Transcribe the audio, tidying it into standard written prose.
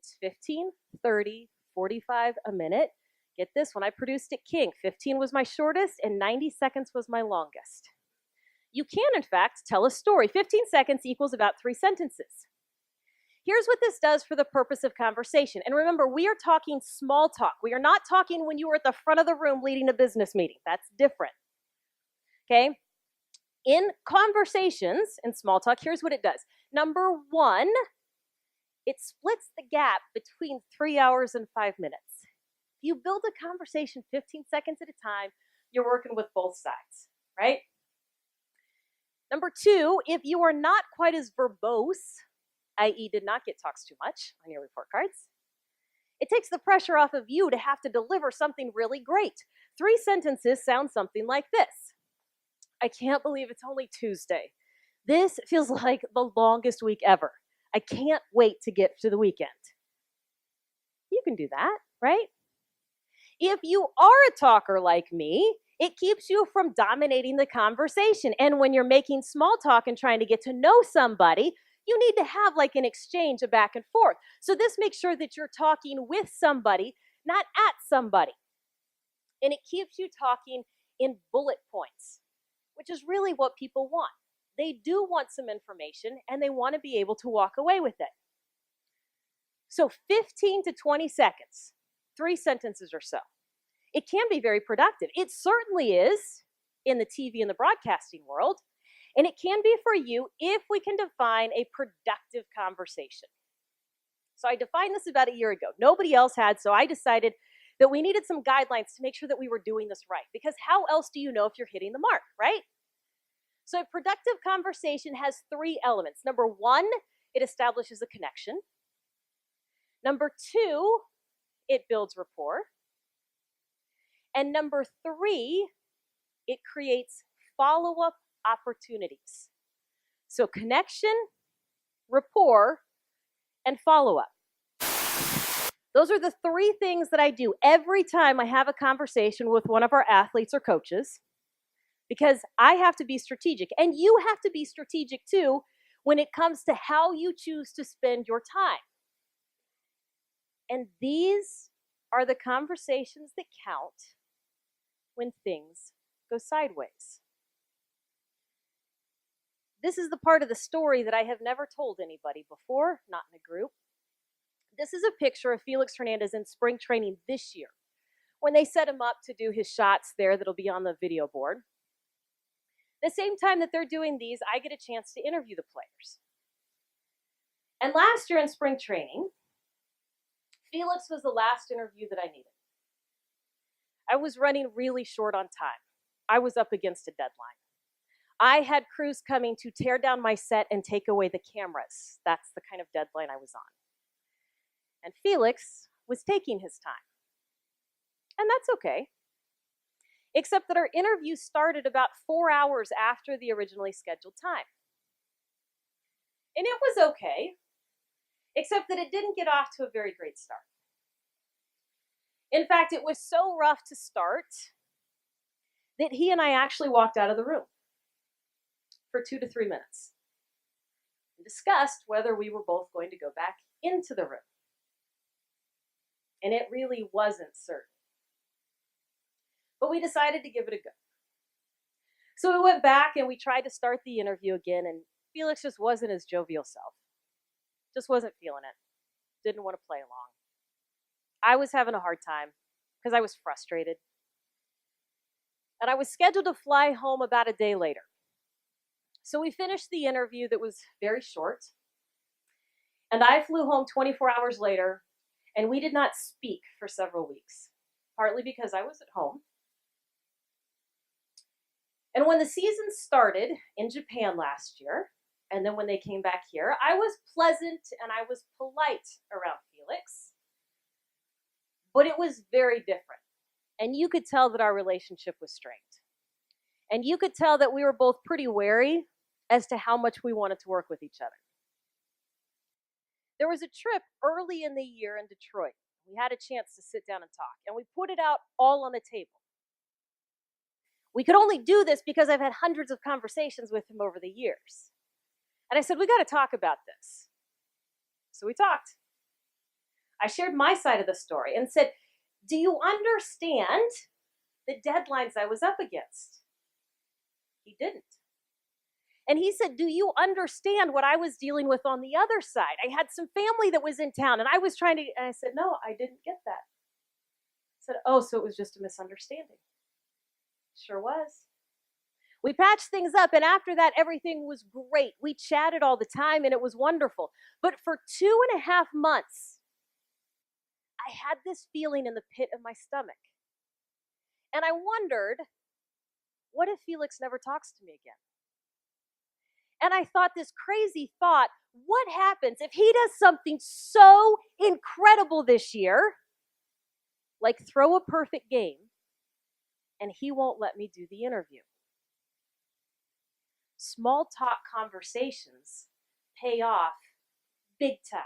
It's 15, 30, 45 a minute. Get this, when I produced at King, 15 was my shortest and 90 seconds was my longest. You can, in fact, tell a story. 15 seconds equals about 3 sentences. Here's what this does for the purpose of conversation. And remember, we are talking small talk. We are not talking when you are at the front of the room leading a business meeting. That's different. Okay? In conversations, in small talk, here's what it does. Number one, it splits the gap between 3 hours and 5 minutes. If you build a conversation 15 seconds at a time, you're working with both sides, right? Number two, if you are not quite as verbose, i.e. did not get talks too much on your report cards, it takes the pressure off of you to have to deliver something really great. 3 sentences sound something like this. I can't believe it's only Tuesday. This feels like the longest week ever. I can't wait to get to the weekend. You can do that, right? If you are a talker like me, it keeps you from dominating the conversation. And when you're making small talk and trying to get to know somebody, you need to have like an exchange, a back and forth. So this makes sure that you're talking with somebody, not at somebody. And it keeps you talking in bullet points, which is really what people want. They do want some information and they want to be able to walk away with it. So 15 to 20 seconds, 3 sentences or so. It can be very productive. It certainly is in the TV and the broadcasting world. And it can be for you if we can define a productive conversation. So I defined this about a year ago. Nobody else had, so I decided that we needed some guidelines to make sure that we were doing this right. Because how else do you know if you're hitting the mark, right? So a productive conversation has 3 elements. Number 1, it establishes a connection. Number 2, it builds rapport. And number 3, it creates follow-up opportunities. So connection, rapport, and follow-up. Those are the 3 things that I do every time I have a conversation with one of our athletes or coaches, because I have to be strategic. And you have to be strategic too when it comes to how you choose to spend your time. And these are the conversations that count when things go sideways. This is the part of the story that I have never told anybody before, not in a group. This is a picture of Felix Hernandez in spring training this year, when they set him up to do his shots there that'll be on the video board. The same time that they're doing these, I get a chance to interview the players. And last year in spring training, Felix was the last interview that I needed. I was running really short on time. I was up against a deadline. I had crews coming to tear down my set and take away the cameras. That's the kind of deadline I was on. And Felix was taking his time. And that's okay. Except that our interview started about 4 hours after the originally scheduled time. And it was okay, except that it didn't get off to a very great start. In fact, it was so rough to start that he and I actually walked out of the room for 2 to 3 minutes and discussed whether we were both going to go back into the room. And it really wasn't certain. But we decided to give it a go. So we went back and we tried to start the interview again, and Felix just wasn't his jovial self. Just wasn't feeling it. Didn't want to play along. I was having a hard time because I was frustrated. And I was scheduled to fly home about a day later. So we finished the interview that was very short. And I flew home 24 hours later, and we did not speak for several weeks, partly because I was at home. And when the season started in Japan last year, and then when they came back here, I was pleasant and I was polite around Felix. But it was very different. And you could tell that our relationship was strained. And you could tell that we were both pretty wary as to how much we wanted to work with each other. There was a trip early in the year in Detroit. We had a chance to sit down and talk, and we put it out all on the table. We could only do this because I've had hundreds of conversations with him over the years. And I said, we got to talk about this. So we talked. I shared my side of the story and said, do you understand the deadlines I was up against? He didn't. And he said, do you understand what I was dealing with on the other side? I had some family that was in town and I was trying to, and I said, no, I didn't get that. I said, oh, so it was just a misunderstanding. Sure was. We patched things up, and after that, everything was great. We chatted all the time, and it was wonderful. But for 2.5 months, I had this feeling in the pit of my stomach. And I wondered, what if Felix never talks to me again? And I thought this crazy thought, what happens if he does something so incredible this year, like throw a perfect game, and he won't let me do the interview? Small talk conversations pay off big time.